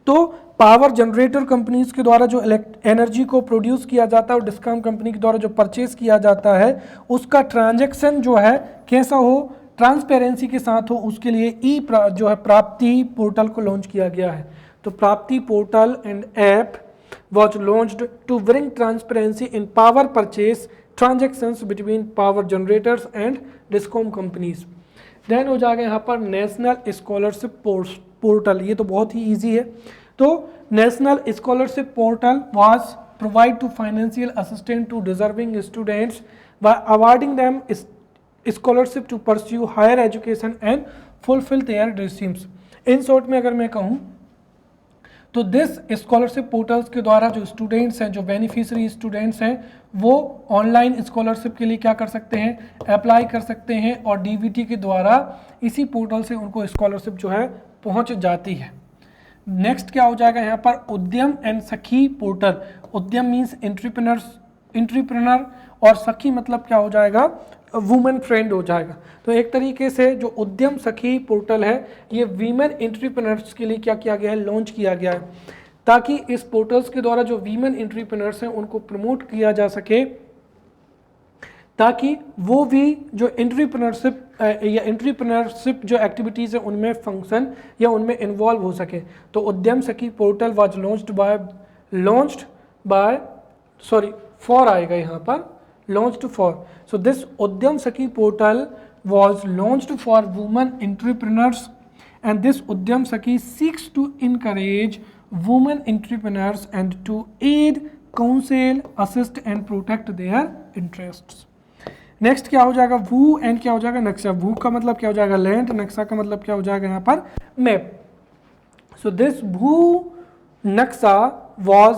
तो पावर जनरेटर कंपनीज के द्वारा जो एनर्जी को प्रोड्यूस किया जाता है और डिस्कॉम कंपनी के द्वारा जो परचेज किया जाता है उसका ट्रांजैक्शन जो है कैसा हो, ट्रांसपेरेंसी के साथ हो, उसके लिए जो है प्राप्ति पोर्टल को लॉन्च किया गया है। तो प्राप्ति portal and app was launched to bring transparency in power purchase transactions between power generators and discom companies. Then हो जाएगा यहाँ पर नेशनल स्कॉलरशिप पोर्टल, ये तो बहुत ही इजी है। तो national scholarship portal was provide to financial assistance to deserving students by awarding them scholarship to pursue higher education and fulfill their dreams. In short में अगर मैं कहूँ तो दिस स्कॉलरशिप पोर्टल्स के द्वारा जो स्टूडेंट्स हैं, जो बेनिफिशियरी स्टूडेंट्स हैं, वो ऑनलाइन स्कॉलरशिप के लिए क्या कर सकते हैं, अप्लाई कर सकते हैं और डीबीटी के द्वारा इसी पोर्टल से उनको स्कॉलरशिप जो है पहुंच जाती है। नेक्स्ट क्या हो जाएगा यहाँ पर, उद्यम एंड सखी पोर्टल। उद्यम मीन्स एंटरप्रेन्योर और सखी मतलब क्या हो जाएगा, वुमेन फ्रेंड हो जाएगा। तो एक तरीके से जो उद्यम सखी पोर्टल है ये वीमेन एंटरप्रेन्योर्स के लिए क्या किया गया है, लॉन्च किया गया है, ताकि इस पोर्टल्स के द्वारा जो वीमेन एंटरप्रेन्योर्स हैं उनको प्रमोट किया जा सके, ताकि वो भी जो एंटरप्रेन्योरशिप जो एक्टिविटीज़ है उनमें फंक्शन या उनमें इन्वॉल्व हो सके। तो उद्यम सखी पोर्टल वाज फॉर आएगा यहाँ पर, launched for. So this Udyam Sakhi portal was launched for women entrepreneurs, and this Udyam Sakhi seeks to encourage women entrepreneurs and to aid, counsel, assist and protect their interests. Next क्या हो जाएगा, भू एंड क्या हो जाएगा, नक्शा। भू का मतलब क्या हो जाएगा, लैंड। नक्शा का मतलब क्या हो जाएगा यहाँ पर, मैप। सो दिस भू नक्शा was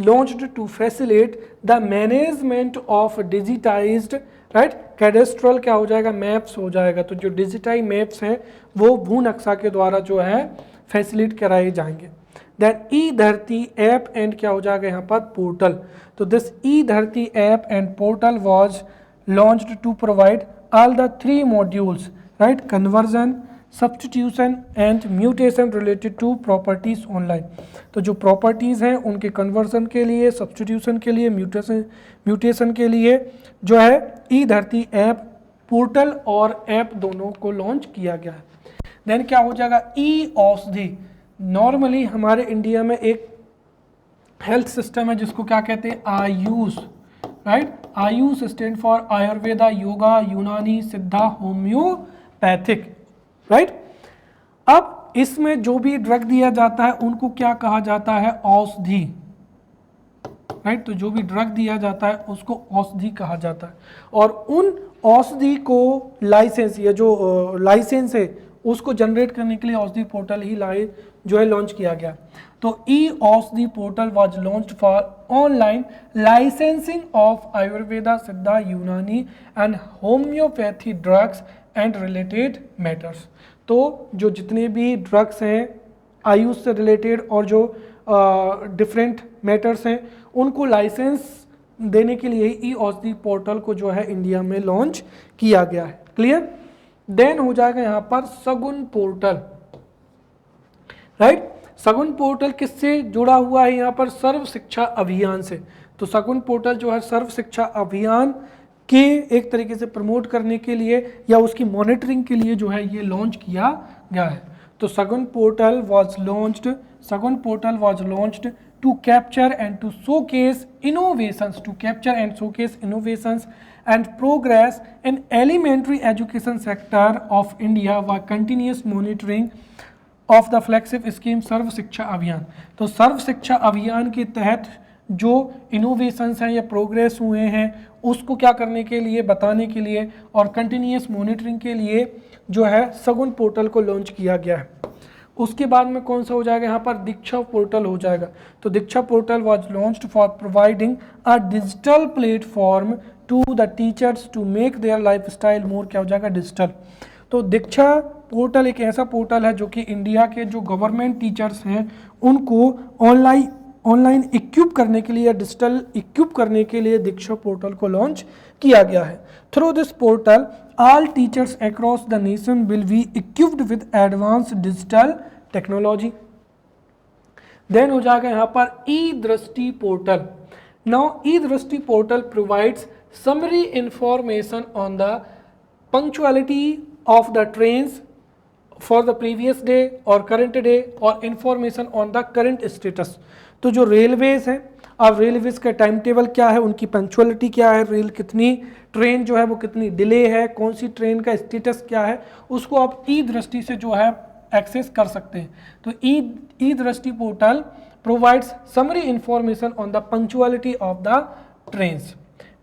launched to facilitate the management of digitized, right, cadastral क्या हो जाएगा, मैप्स हो जाएगा। तो जो डिजिटाइज मैप्स हैं वो भू नक्शा के द्वारा जो है फैसिलिटेट कराए जाएंगे। Then E Dharti app and क्या हो जाएगा यहाँ पर, पोर्टल। तो this e Dharti app and portal was launched to provide all the 3 modules, right, conversion, substitution and mutation related to properties online. तो जो प्रॉपर्टीज़ हैं उनके कन्वर्जन के लिए, सब्सटीट्यूशन के लिए, म्यूटेशन के लिए जो है ई धरती ऐप पोर्टल और ऐप दोनों को लॉन्च किया गया है। देन क्या हो जाएगा, ई औषधि। नॉर्मली हमारे इंडिया में एक हेल्थ सिस्टम है जिसको क्या कहते हैं, Ayush, right. Ayush stand for Ayurveda, yoga, यूनानी, सिद्धा, होम्योपैथिक, राइट। अब इसमें जो भी ड्रग दिया जाता है उनको क्या कहा जाता है, औषधि, राइट। तो जो भी ड्रग दिया जाता है उसको औषधि कहा जाता है, और उन औषधि को लाइसेंस या जो लाइसेंस है उसको जनरेट करने के लिए औषधि पोर्टल ही जो है लॉन्च किया गया। तो ई औषधि portal was launched for online licensing of Ayurveda, सिद्धा, यूनानी and homeopathy drugs and related matters. तो जो जितने भी ड्रग्स हैं आयुष से रिलेटेड और जो डिफरेंट मैटर्स हैं उनको लाइसेंस देने के लिए ई औषधि पोर्टल को जो है इंडिया में लॉन्च किया गया है। क्लियर। देन हो जाएगा यहाँ पर सगुन पोर्टल, राइट। सगुन पोर्टल किससे जुड़ा हुआ है, यहाँ पर सर्व शिक्षा अभियान से। तो सगुन पोर्टल जो है सर्व शिक्षा अभियान के एक तरीके से प्रमोट करने के लिए या उसकी मॉनिटरिंग के लिए जो है ये लॉन्च किया गया है। तो सगुन portal was launched to capture and showcase innovations and progress in elementary education sector of India while continuous monitoring of the flagship scheme सर्व शिक्षा अभियान। तो सर्व शिक्षा अभियान के तहत जो इनोवेशंस हैं या प्रोग्रेस हुए हैं उसको क्या करने के लिए, बताने के लिए और कंटिन्यूस मॉनिटरिंग के लिए जो है सगुन पोर्टल को लॉन्च किया गया है। उसके बाद में कौन सा हो जाएगा, यहाँ पर दीक्षा पोर्टल हो जाएगा। तो Diksha portal was launched for providing a digital platform to the teachers to make their lifestyle more क्या हो जाएगा, डिजिटल। तो दीक्षा पोर्टल एक ऐसा पोर्टल है जो कि इंडिया के जो गवर्नमेंट टीचर्स हैं उनको ऑनलाइन इक्विप करने के लिए, डिजिटल इक्विप करने के लिए दीक्षा पोर्टल को लॉन्च किया गया है। Through this portal all teachers across the nation will be equipped with advanced digital technology. Then हो जाएगा यहाँ पर e-Drishti portal. Now e-Drishti portal provides summary information on the punctuality of the trains for the previous day or current day or information on the current status। तो जो रेलवेज हैं, अब रेलवेज का टाइम टेबल क्या है, उनकी पंक्चुअलिटी क्या है, रेल कितनी ट्रेन जो है वो कितनी डिले है, कौन सी ट्रेन का स्टेटस क्या है, उसको आप ई दृष्टि से जो है एक्सेस कर सकते हैं। तो ई दृष्टि portal provides summary information on the punctuality of the trains.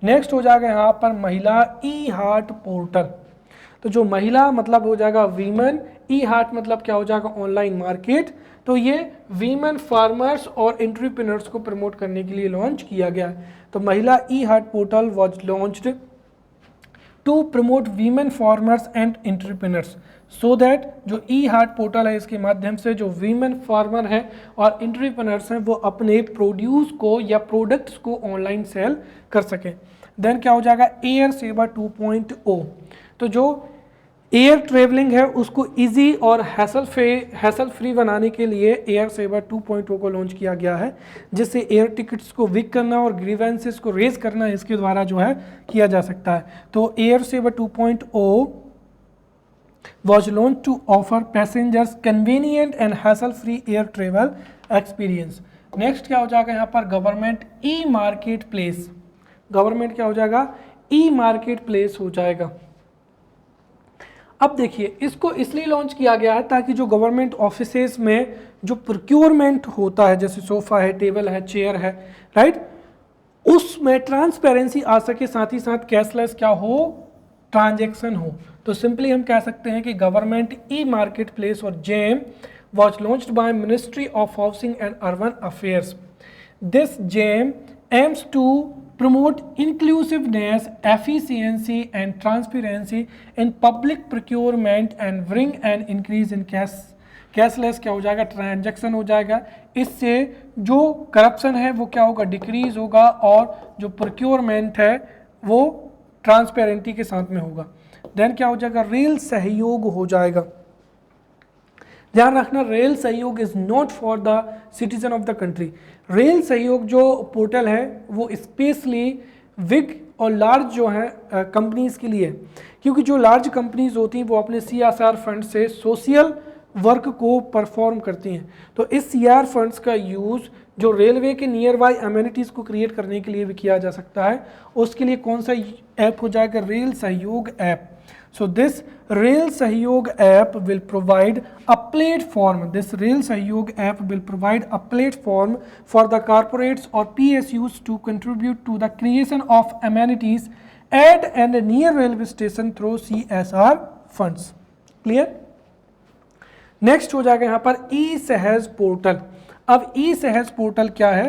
Next हो जाएगा यहाँ पर महिला ई हार्ट पोर्टल। तो जो महिला मतलब हो जाएगा वीमेन, ई हार्ट मतलब क्या हो जाएगा, ऑनलाइन मार्केट। तो ये वीमेन फार्मर्स और एंटरप्रेन्योर्स को प्रमोट करने के लिए लॉन्च किया गया है। तो Mahila e Haat portal was launched to promote women farmers and entrepreneurs, so that जो ई हार्ट पोर्टल है इसके माध्यम से जो वीमेन फार्मर हैं और एंटरप्रेन्योर्स हैं वो अपने प्रोड्यूस को या प्रोडक्ट्स को ऑनलाइन सेल कर सकें। देन क्या हो जाएगा, एयर सेवा 2.0। तो जो एयर ट्रेवलिंग है उसको इजी और हैसल फ्री बनाने के लिए एयर सेवा 2.0 को लॉन्च किया गया है, जिससे एयर टिकट्स को विक करना और ग्रीवेंसेस को रेज करना इसके द्वारा जो है किया जा सकता है। तो एयर सेवा 2.0 was launched to offer passengers convenient and hassle free air travel experience। Next क्या हो जाएगा यहाँ पर, government e market place. Government क्या हो जाएगा, ई मार्केट प्लेस हो जाएगा। अब देखिए इसको इसलिए लॉन्च किया गया है ताकि जो गवर्नमेंट ऑफिसेज में जो प्रोक्योरमेंट होता है, जैसे सोफा है, टेबल है, चेयर है, राइट, उसमें ट्रांसपेरेंसी आ सके, साथ ही साथ कैशलेस क्या हो, ट्रांजैक्शन हो। तो सिंपली हम कह सकते हैं कि गवर्नमेंट ई मार्केट प्लेस और GeM was launched by Ministry of Housing and Urban Affairs. This GEM aims to promote inclusiveness, efficiency and transparency in public procurement and bring an increase in cashless क्या हो जाएगा, ट्रांजैक्शन हो जाएगा। इससे जो करप्शन है वो क्या होगा, डिक्रीज होगा, और जो प्रोक्योरमेंट है वो ट्रांसपेरेंटी के साथ में होगा। देन क्या हो जाएगा, रेल सहयोग हो जाएगा। ध्यान रखना, रेल सहयोग is not for the citizen of the country. Rail सहयोग जो पोर्टल है वो स्पेशली बिग और लार्ज जो है कंपनीज के लिए, क्योंकि जो लार्ज कंपनीज होती हैं वो अपने CSR फंड से सोशल वर्क को परफॉर्म करती हैं। तो इस CSR फंड्स का यूज़ जो रेलवे के नियर बाई अम्यूनिटीज़ को क्रिएट करने के लिए भी किया जा सकता है। उसके लिए कौन सा ऐप हो जाएगा? रेल सहयोग app. So this Rail Sahyog app will provide a platform. This Rail Sahyog app will provide a platform for the corporates or PSUs to contribute to the creation of amenities at and near railway station through CSR funds. Clear? Next हो जाएगा यहाँ पर ई-सहज पोर्टल। अब ई-सहज पोर्टल क्या है?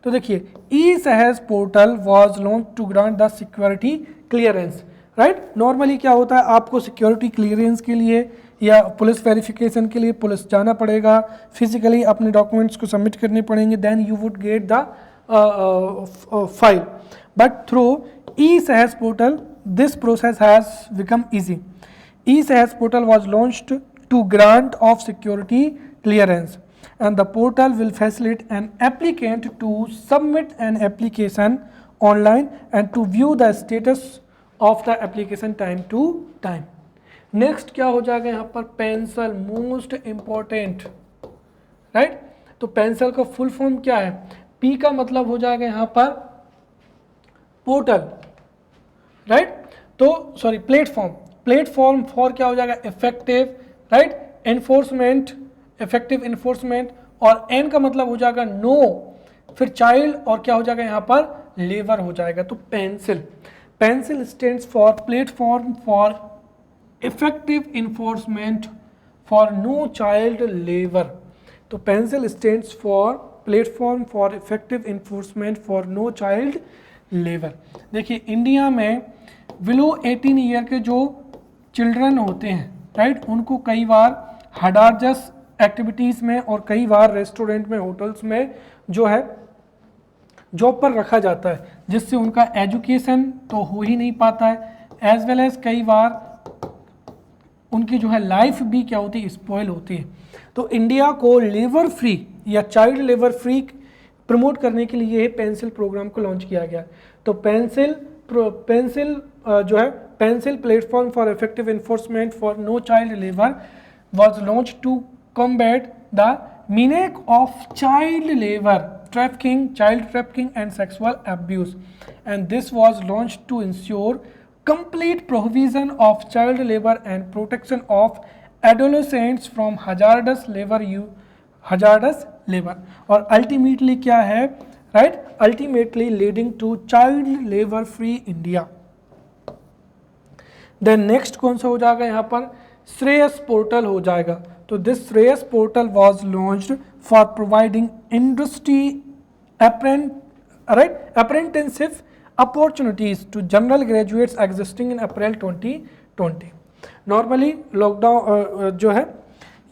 तो देखिए, e-Sahaj portal was launched to grant the security clearance. Right normally क्या होता है, आपको सिक्योरिटी क्लियरेंस के लिए या पुलिस वेरिफिकेशन के लिए पुलिस जाना पड़ेगा, फिजिकली अपने डॉक्यूमेंट्स को सबमिट करने पड़ेंगे, then you would get the file. But through e-Sahaj portal this process has become easy. E-Sahaj portal was launched to grant of security clearance and the portal will facilitate an applicant to submit an application online and to view the status of the application time to time. Next क्या हो जाएगा यहाँ पर? Pencil, most important, right. तो पेंसिल का फुल फॉर्म क्या है? P का मतलब हो जाएगा यहाँ पर पोर्टल, राइट। तो सॉरी प्लेटफॉर्म, प्लेटफॉर्म फॉर क्या हो जाएगा? Effective, right, enforcement, effective enforcement. और N का मतलब हो जाएगा नो, फिर चाइल्ड, और क्या हो जाएगा यहाँ पर? लेबर हो जाएगा। तो pencil, pencil stands for platform for effective enforcement for no child labour. तो pencil stands for platform for effective enforcement for no child labour. देखिए इंडिया में बिलो 18 ईयर के जो चिल्ड्रन होते हैं, राइट, उनको कई बार हडारजस एक्टिविटीज़ में और कई बार रेस्टोरेंट में, होटल्स में जो है जॉब पर रखा जाता है, जिससे उनका एजुकेशन तो हो ही नहीं पाता है, एज वेल एज कई बार उनकी जो है लाइफ भी क्या होती है? स्पॉइल होती है। तो इंडिया को लेबर फ्री या चाइल्ड लेबर फ्री प्रमोट करने के लिए ये पेंसिल प्रोग्राम को लॉन्च किया गया। तो पेंसिल जो है pencil platform for effective enforcement for no child labour was launched to combat the menace of child labor, trafficking, child trafficking and sexual abuse, and this was launched to ensure complete prohibition of child labor and protection of adolescents from hazardous labor और ultimately क्या है, right, ultimately leading to child labor free India। then next कौन सा हो जाएगा यहाँ पर? श्रेयस पोर्टल हो जाएगा। तो this SHREYAS portal was launched for providing industry apprenticeship opportunities to general graduates existing in April 2020। Normally lockdown जो है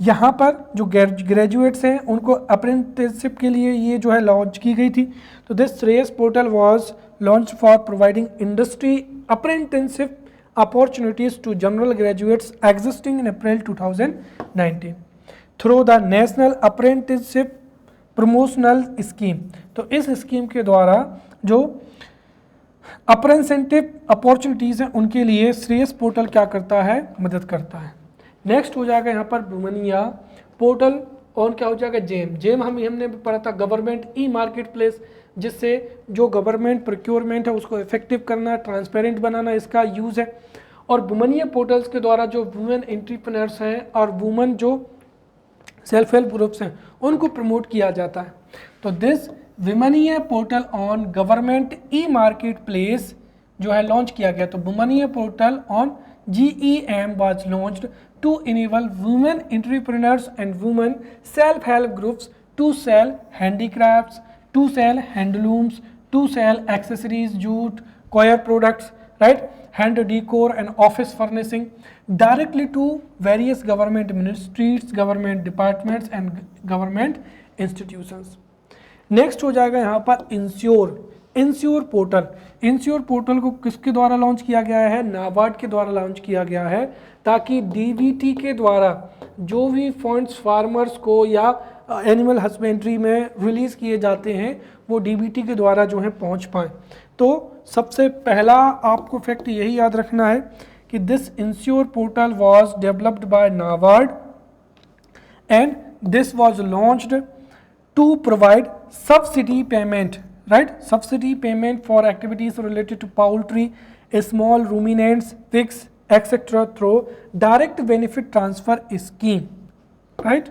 यहाँ पर जो ग्रेजुएट्स हैं उनको अप्रेंटिसशिप के लिए ये जो है लॉन्च की गई थी। तो this SHREYAS portal was launch for providing industry apprenticeship opportunities to general graduates existing in April 2019 through the National Apprenticeship Promotional Scheme। तो इस स्कीम के द्वारा जो अप्रेंटिसशिप अपॉर्चुनिटीज़ हैं उनके लिए श्रेयस पोर्टल क्या करता है? मदद करता है। नेक्स्ट हो जाएगा यहाँ पर वुमनिया पोर्टल और क्या हो जाएगा? जेम हमने पढ़ा था, गवर्नमेंट ई मार्केट प्लेस, जिससे जो गवर्नमेंट प्रोक्योरमेंट है उसको इफेक्टिव करना, ट्रांसपेरेंट बनाना, इसका यूज़ है। और वुमनिया पोर्टल्स के द्वारा जो वुमेन एंटरप्रेन्योर्स हैं और वुमेन जो सेल्फ हेल्प ग्रुप्स हैं उनको प्रमोट किया जाता है। तो this womaniya portal on government e marketplace जो है लॉन्च किया गया। तो womaniya portal on GEM was launched to enable women entrepreneurs and women self-help groups to sell handicrafts, to sell handlooms, to sell accessories, jute, coir products, right, hand decor and office furnishing directly to various government ministries, government departments and government institutions। Next हो जाएगा यहाँ पर ensure. Ensure portal. Ensure portal को किसके द्वारा लॉन्च किया गया है? नाबार्ड के द्वारा लॉन्च किया गया है, ताकि डीबीटी के द्वारा जो भी फंड्स फार्मर्स को या एनिमल हस्बेंड्री में रिलीज किए जाते हैं वो डीबीटी के द्वारा जो है पहुंच पाए। तो सबसे पहला आपको फैक्ट यही याद रखना है कि this ensure portal was developed by NABARD and this was launched to provide subsidy payment, right? Subsidy payment for activities related to poultry, small ruminants, pigs, etc. through direct benefit transfer scheme, right?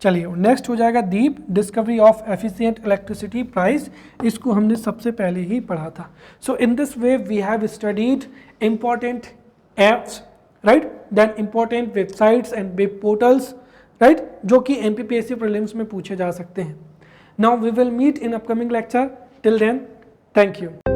चलिए नेक्स्ट हो जाएगा deep, discovery of efficient electricity price. इसको हमने सबसे पहले ही पढ़ा था। So in this way we have studied important apps, right, then important websites and web portals, right, जो कि एमपीपीएससी प्रीलिम्स में पूछे जा सकते हैं। Now we will meet in upcoming lecture. Till then, thank you.